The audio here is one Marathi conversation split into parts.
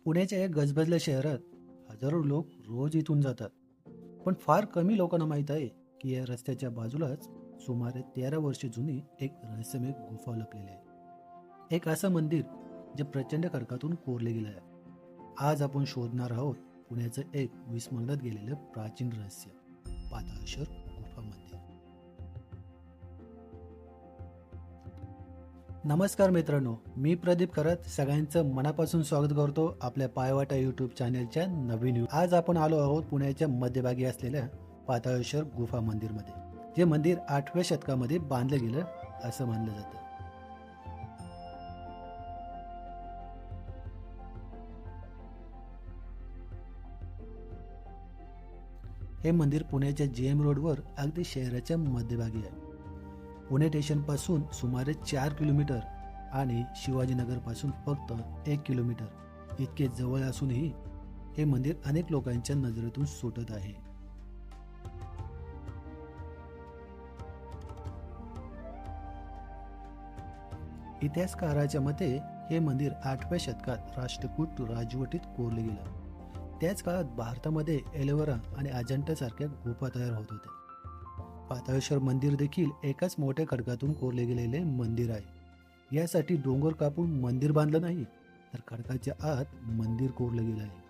पुण्याच्या या गजबजल्या शहरात हजारो लोक रोज इथून जातात. पण फार कमी लोकांना माहीत आहे की या रस्त्याच्या बाजूलाच सुमारे 13 वर्षे जुनी एक रहस्यमय गुफा लपलेली आहे. एक असं मंदिर जे प्रचंड खडकातून कोरले गेलं आहे. आज आपण शोधणार आहोत पुण्याचं एक विस्मरणात गेलेलं प्राचीन रहस्य, पाताळेश्वर गुफा मंदिर. नमस्कार मित्रांनो, मी प्रदीप करत सगळ्यांचं मनापासून स्वागत करतो आपल्या पायवाटा यूट्यूब चॅनलच्या नवीन. आज आपण आलो आहोत पुण्याच्या मध्यभागी असलेल्या पाताळेश्वर गुफा मंदिरमध्ये. जे मंदिर 8व्या शतकामध्ये बांधलं गेलं असं मानलं जातं. हे मंदिर पुण्याच्या जेएम रोडवर अगदी शहराच्या मध्यभागी आहे. पुणे स्टेशनपासून सुमारे 4 किलोमीटर आणि शिवाजीनगरपासून फक्त 1 किलोमीटर इतके जवळ असूनही हे मंदिर अनेक लोकांच्या नजरेतून सुटत आहे. इतिहासकाराच्या मते हे मंदिर 8व्या शतकात राष्ट्रकूट राजवटीत कोरले गेलं. त्याच काळात भारतामध्ये एलोवेरा आणि अजंठा सारख्या गुफा तयार होत होत्या. पाताळेश्वर मंदिर देखील एकाच मोठ्या खडकातून कोरले गेलेले मंदिर आहे. यासाठी डोंगर कापून मंदिर बांधलं नाही, तर खडकाच्या आत मंदिर कोरलं गेलं आहे.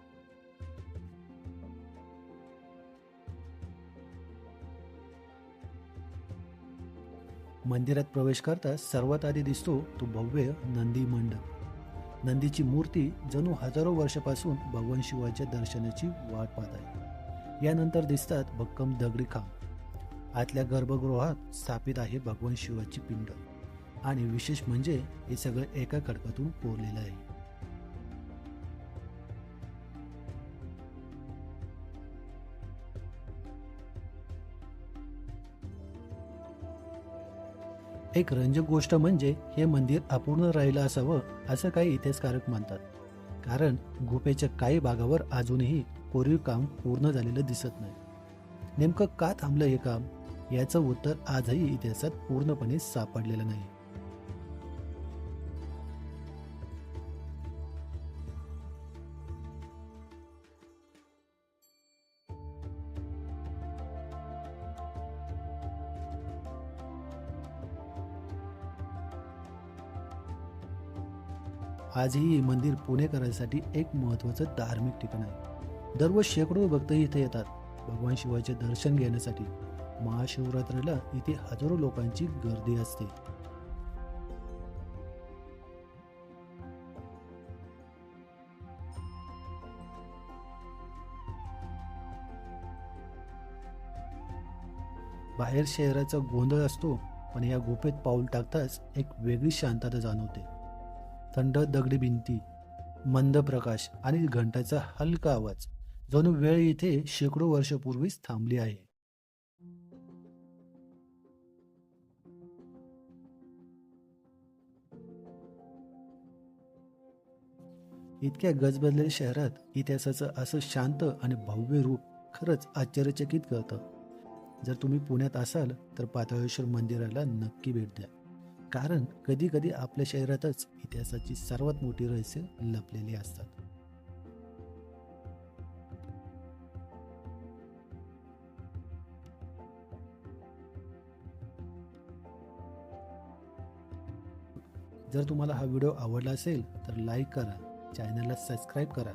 मंदिरात प्रवेश करता सर्वात आधी दिसतो तो भव्य नंदी मंडप. नंदीची मूर्ती जणू हजारो वर्षापासून भगवान शिवाच्या दर्शनाची वाट पाहत आहे. यानंतर दिसतात भक्कम दगडी खांब. आतल्या गर्भगृहात स्थापित आहे भगवान शिवाची पिंड. आणि विशेष म्हणजे हे सगळं एका खडकातून कोरलेलं आहे. एक रंजक गोष्ट म्हणजे हे मंदिर अपूर्ण राहिलं असावं असं काही इतिहासकारक मानतात. कारण गुफेच्या काही भागावर अजूनही कोरीव काम पूर्ण झालेलं दिसत नाही. नेमकं का थांबलं हे काम, याचं उत्तर आजही इतिहासात पूर्णपणे सापडलेलं नाही. आजही हे मंदिर पुणेकरांसाठी एक महत्त्वाचं धार्मिक ठिकाण आहे. दररोज शेकडो भक्त इथे येतात भगवान शिवाचे दर्शन घेण्यासाठी. महाशिवरात्रीला इथे हजारो लोकांची गर्दी असते. बाहेर शहराचा गोंधळ असतो, पण या गुफेत पाऊल टाकताच एक वेगळी शांतता जाणवते. थंड दगडी भिंती, मंद प्रकाश आणि घंटाचा हलका आवाज, जणू वेळ इथे शेकडो वर्षापूर्वीच थांबली आहे. इतक्या गजबजलेल्या शहरात इतिहासाचं असं शांत आणि भव्य रूप खरंच आश्चर्यचकित करतं. जर तुम्ही पुण्यात असाल तर पाताळेश्वर मंदिराला नक्की भेट द्या. कारण कधी कधी आपल्या शहरातच इतिहासाची सर्वात मोठी रहस्य लपलेली असतात. जर तुम्हाला हा व्हिडिओ आवडला असेल तर लाईक करा, चॅनलला सबस्क्राईब करा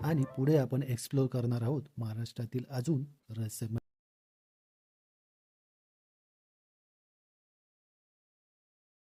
आणि पुढे आपण एक्सप्लोर करणार आहोत महाराष्ट्रातील अजून रहस्यमय